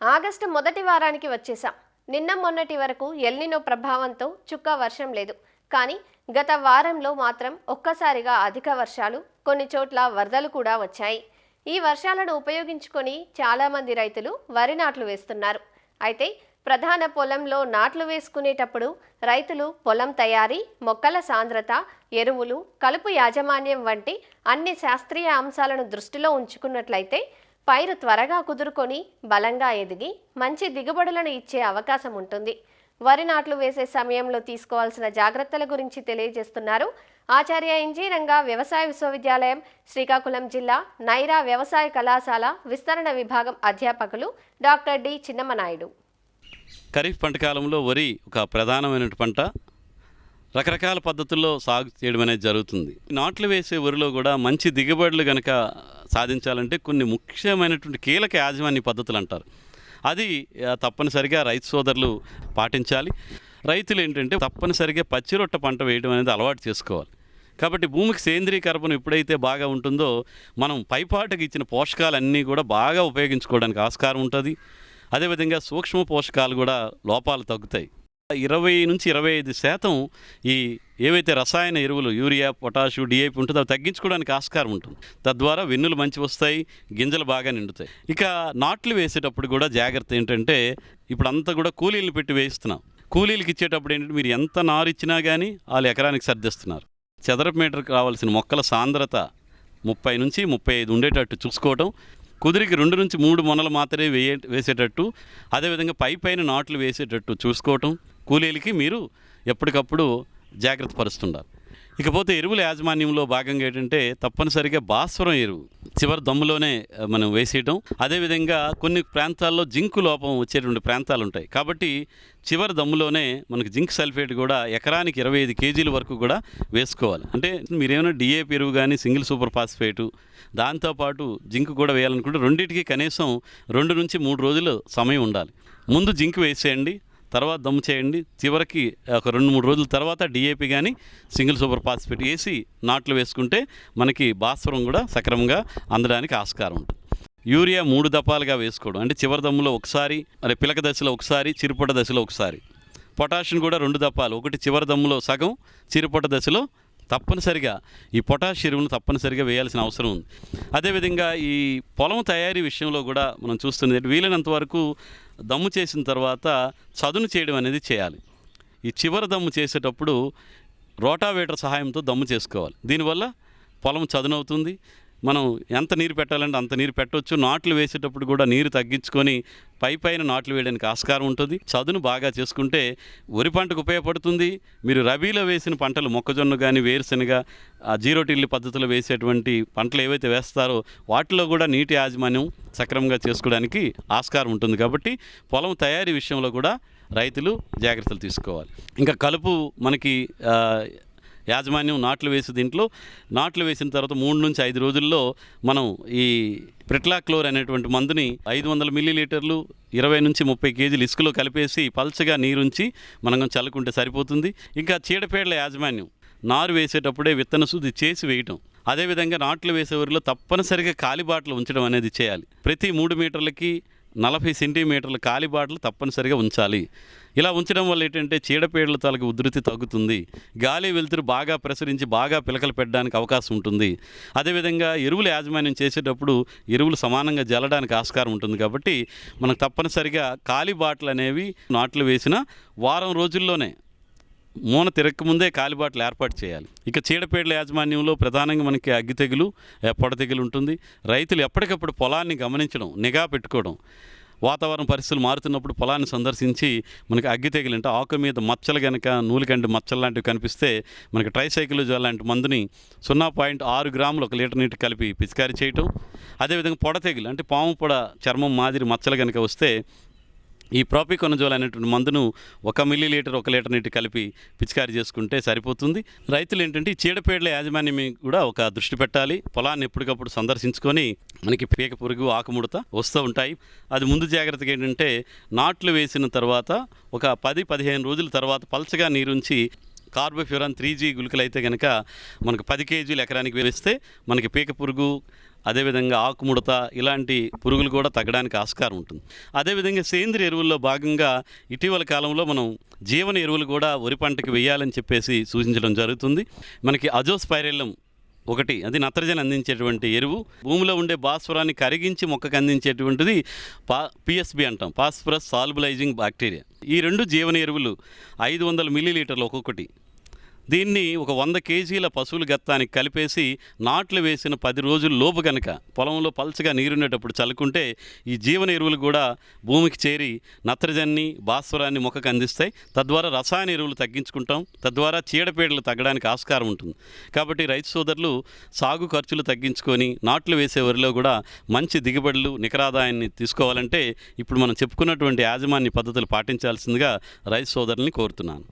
August మొదటి వారానికి వచ్చేసాం. నిన్న మొన్నటి వరకు ఎల్నినో ప్రభావంతో చుక్క వర్షం లేదు. కానీ గత వారంలో మాత్రం ఒక్కసారిగా అధిక వర్షాలు, కొన్ని చోట్ల వరదలు కూడా వచ్చాయి. ఈ వర్షాలను ఉపయోగించుకొని చాలామంది రైతులు వరి నాట్లు వేస్తున్నారు. అయితే ప్రధాన పొలంలో నాట్లు వేసుకునేటప్పుడు రైతులు పొలం తయారీ, మొక్కల సాంద్రత, ఎరువులు, కలుపు యాజమాన్యం వంటి అన్ని శాస్త్రీయ అంశాలను దృష్టిలో ఉంచుకున్నట్లయితే పైరు త్వరగా కుదురుకొని బలంగా ఎదిగి మంచి దిగుబడులను ఇచ్చే అవకాశం ఉంటుంది. వరి నాట్లు వేసే సమయంలో తీసుకోవాల్సిన జాగ్రత్తల గురించి తెలియజేస్తున్నారు ఆచార్య ఇంజనీరింగ్ వ్యవసాయ విశ్వవిద్యాలయం, శ్రీకాకుళం జిల్లా నైరా వ్యవసాయ కళాశాల విస్తరణ విభాగం అధ్యాపకులు డాక్టర్ డి చిన్నమనాయుడు. ఖరీఫ్ పంట కాలంలో వరి ఒక ప్రధానమైన పంట. రకరకాల పద్ధతుల్లో సాగు చేయడం అనేది జరుగుతుంది. నాట్లు వేసే వరిలో కూడా మంచి దిగుబడులు కనుక సాధించాలంటే కొన్ని ముఖ్యమైనటువంటి కీలక యాజమాన్య పద్ధతులు అంటారు. అది తప్పనిసరిగా రైతు సోదరులు పాటించాలి. రైతులు ఏంటంటే తప్పనిసరిగా పచ్చిరొట్ట పంట వేయడం అనేది అలవాటు చేసుకోవాలి. కాబట్టి భూమికి సేంద్రీయ కర్బనం ఎప్పుడైతే బాగా ఉంటుందో మనం పైపాటుకు ఇచ్చిన పోషకాలన్నీ కూడా బాగా ఉపయోగించుకోవడానికి ఆస్కారం ఉంటుంది. అదేవిధంగా సూక్ష్మ పోషకాలు కూడా లోపాలు తగ్గుతాయి. 20-25% ఈ ఏవైతే రసాయన ఎరువులు యూరియా, పొటాషు, డిఏపి ఉంటుందో అవి తగ్గించుకోవడానికి ఆస్కారం ఉంటుంది. తద్వారా వెన్నులు మంచి వస్తాయి, గింజలు బాగా నిండుతాయి. ఇక నాట్లు వేసేటప్పుడు కూడా జాగ్రత్త ఏంటంటే ఇప్పుడు అంతా కూడా కూలీలను పెట్టి వేయిస్తున్నాం. కూలీలకు ఇచ్చేటప్పుడు ఏంటంటే మీరు ఎంత నారు ఇచ్చినా కానీ వాళ్ళు ఎకరానికి సర్దిస్తున్నారు. చదరపు మీటర్కి రావాల్సిన మొక్కల సాంద్రత 30-35 ఉండేటట్టు చూసుకోవటం, కుదిరికి 2-3 మొనలు మాత్రమే వేసేటట్టు, అదేవిధంగా పైన నాట్లు వేసేటట్టు చూసుకోవటం కూలీలకి మీరు ఎప్పటికప్పుడు జాగ్రత్త పరుస్తుండాలి. ఇకపోతే ఎరువుల యాజమాన్యంలో భాగంగా ఏంటంటే తప్పనిసరిగా భాస్వరం ఎరువు చివరి దమ్ములోనే మనం వేసేయటం. అదేవిధంగా కొన్ని ప్రాంతాల్లో జింకు లోపం వచ్చేటువంటి ప్రాంతాలు ఉంటాయి. కాబట్టి చివరి దమ్ములోనే మనకి జింక్ సల్ఫేట్ కూడా ఎకరానికి 25 కేజీల వరకు కూడా వేసుకోవాలి. అంటే మీరేమైనా డిఏపి ఎరువు కానీ సింగిల్ సూపర్ ఫాస్ఫేటు దాంతోపాటు జింక్ కూడా వేయాలనుకుంటే రెండింటికి కనీసం 2-3 రోజులు సమయం ఉండాలి. ముందు జింక్ వేసేయండి, తర్వాత దమ్ము చేయండి. చివరికి ఒక 2-3 రోజుల తర్వాత డిఏపి కానీ సింగిల్ సూపర్ ఫాస్ఫేట్ వేసి నాట్లు వేసుకుంటే మనకి భాస్వరం కూడా సక్రమంగా అందడానికి ఆస్కారం ఉంటుంది. యూరియా 3 దఫాలుగా వేసుకోవడం, అంటే చివరి దమ్ములో ఒకసారి, మరి పిలక దశలో ఒకసారి, చిరుపొట్ట దశలో ఒకసారి. పొటాషియం కూడా 2 దఫాలు, ఒకటి చివరి దమ్ములో సగం, చిరుపొట్ట దశలో తప్పనిసరిగా ఈ పొటాష్ ఎరువును తప్పనిసరిగా వేయాల్సిన అవసరం ఉంది. అదేవిధంగా ఈ పొలం తయారీ విషయంలో కూడా మనం చూస్తున్నది వీలైనంత వరకు దమ్ము చేసిన తర్వాత చదును చేయడం అనేది చేయాలి. ఈ చివరి దమ్ము చేసేటప్పుడు రోటావేటర్ సహాయంతో దమ్ము చేసుకోవాలి. దీనివల్ల పొలం చదునవుతుంది. మనం ఎంత నీరు పెట్టాలంటే అంత నీరు పెట్టవచ్చు. నాట్లు వేసేటప్పుడు కూడా నీరు తగ్గించుకొని పైన నాట్లు వేయడానికి ఆస్కారం ఉంటుంది. చదును బాగా చేసుకుంటే వరి పంటకు ఉపయోగపడుతుంది. మీరు రబీలో వేసిన పంటలు మొక్కజొన్న కానీ, వేరుశనగ, జీరో టిల్లి పద్ధతిలో వేసేటువంటి పంటలు ఏవైతే వేస్తారో వాటిలో కూడా నీటి యాజమాన్యం సక్రమంగా చేసుకోవడానికి ఆస్కారం ఉంటుంది. కాబట్టి పొలం తయారీ విషయంలో కూడా రైతులు జాగ్రత్తలు తీసుకోవాలి. ఇంకా కలుపు మనకి యాజమాన్యం నాట్లు వేసి దీంట్లో నాట్లు వేసిన తర్వాత 3-5 రోజుల్లో మనం ఈ ప్రిట్లాక్లోర్ అనేటువంటి మందుని 500 మిల్లీలీటర్లు 20-30 కేజీలు ఇసుకలో కలిపేసి పల్చగా నీరుంచి మనం చల్లుకుంటే సరిపోతుంది. ఇంకా చీడపీడల యాజమాన్యం నారు వేసేటప్పుడే విత్తన శుద్ధి చేసి వేయటం. అదేవిధంగా నాట్లు వేసేవారిలో తప్పనిసరిగా కాలిబాటలు ఉంచడం అనేది చేయాలి. ప్రతి 3 మీటర్లకి 40 సెంటీమీటర్ల కాలిబాటలు తప్పనిసరిగా ఉంచాలి. ఇలా ఉంచడం వల్ల ఏంటంటే చీడపీడల తాలూకు ఉధృతి తగ్గుతుంది. గాలి వెలుతురు బాగా ప్రసరించి బాగా పిలకలు పెట్టడానికి అవకాశం ఉంటుంది. అదేవిధంగా ఎరువుల యాజమాన్యం చేసేటప్పుడు ఎరువులు సమానంగా జల్లడానికి ఆస్కారం ఉంటుంది. కాబట్టి మనకు తప్పనిసరిగా కాలిబాటలు అనేవి నాట్లు వేసిన వారం రోజుల్లోనే మూన తిరగకముందే కాలిబాటలు ఏర్పాటు చేయాలి. ఇక చీడపీడల యాజమాన్యంలో ప్రధానంగా మనకి అగ్గి తెగులు, పొడ తెగులు ఉంటుంది. రైతులు ఎప్పటికప్పుడు పొలాన్ని గమనించడం, నిఘా పెట్టుకోవడం, వాతావరణ పరిస్థితులు మారుతున్నప్పుడు పొలాన్ని సందర్శించి మనకి అగ్గి తెగులు అంటే ఆకు మీద మచ్చలు కనుక నూలికంటి మచ్చలు లాంటివి కనిపిస్తే మనకి ట్రైసైక్లోజోల్ లాంటి మందుని 0.6 గ్రాములు 1 లీటర్ నీటి కలిపి పిచికారీ చేయటం. అదేవిధంగా పొడ తెగులు అంటే పాము పొడ చర్మం మాదిరి మచ్చలు కనుక వస్తే ఈ ప్రోపికొనజోల్ అనేటువంటి మందును 1 మిల్లీలీటర్ 1 లీటర్ నీటి కలిపి పిచికారీ చేసుకుంటే సరిపోతుంది. రైతులు ఏంటంటే ఈ చీడపీడల యాజమాన్యం కూడా ఒక దృష్టి పెట్టాలి. పొలాన్ని ఎప్పటికప్పుడు సందర్శించుకొని మనకి పీక పురుగు, ఆకుముడత వస్తూ ఉంటాయి. అది ముందు జాగ్రత్తగా ఏంటంటే నాట్లు వేసిన తర్వాత ఒక 10-15 రోజుల తర్వాత పల్చగా నీరుంచి కార్బోఫ్యూరాన్ 3G గుళికలు అయితే కనుక మనకు 10 కేజీలు ఎకరానికి వేస్తే మనకి పీక పురుగు, అదేవిధంగా ఆకుముడత ఇలాంటి పురుగులు కూడా తగ్గడానికి ఆస్కారం ఉంటుంది. అదేవిధంగా సేంద్రియ ఎరువుల్లో భాగంగా ఇటీవల కాలంలో మనం జీవన ఎరువులు కూడా వరి పంటకి వేయాలని చెప్పేసి సూచించడం జరుగుతుంది. మనకి అజోస్పైరిల్లం ఒకటి, అది నత్రజని అందించేటువంటి ఎరువు. భూమిలో ఉండే భాస్వరాన్ని కరిగించి మొక్కకు అందించేటువంటిది పిఎస్బి అంటాం, ఫాస్ఫరస్ సాల్బులైజింగ్ బ్యాక్టీరియా. ఈ 2 జీవన ఎరువులు 500 మిల్లీలీటర్లు ఒక్కొక్కటి. దీన్ని ఒక 100 కేజీల పశువుల గత్తానికి కలిపేసి నాట్లు వేసిన 10 రోజుల లోపు కనుక పొలంలో పల్చగా నీరుండేటప్పుడు చల్లుకుంటే ఈ జీవన ఎరువులు కూడా భూమికి చేరి నత్రజన్ని భాస్వరాన్ని మొక్కకు అందిస్తాయి. తద్వారా రసాయన ఎరువులు తగ్గించుకుంటాం, తద్వారా చీడపీడలు తగ్గడానికి ఆస్కారం ఉంటుంది. కాబట్టి రైతు సోదరులు సాగు ఖర్చులు తగ్గించుకొని నాట్లు వేసే వరిలో కూడా మంచి దిగుబడులు నికరాదాయాన్ని తీసుకోవాలంటే ఇప్పుడు మనం చెప్పుకున్నటువంటి యాజమాన్య పద్ధతులు పాటించాల్సిందిగా రైతు సోదరుల్ని కోరుతున్నాను.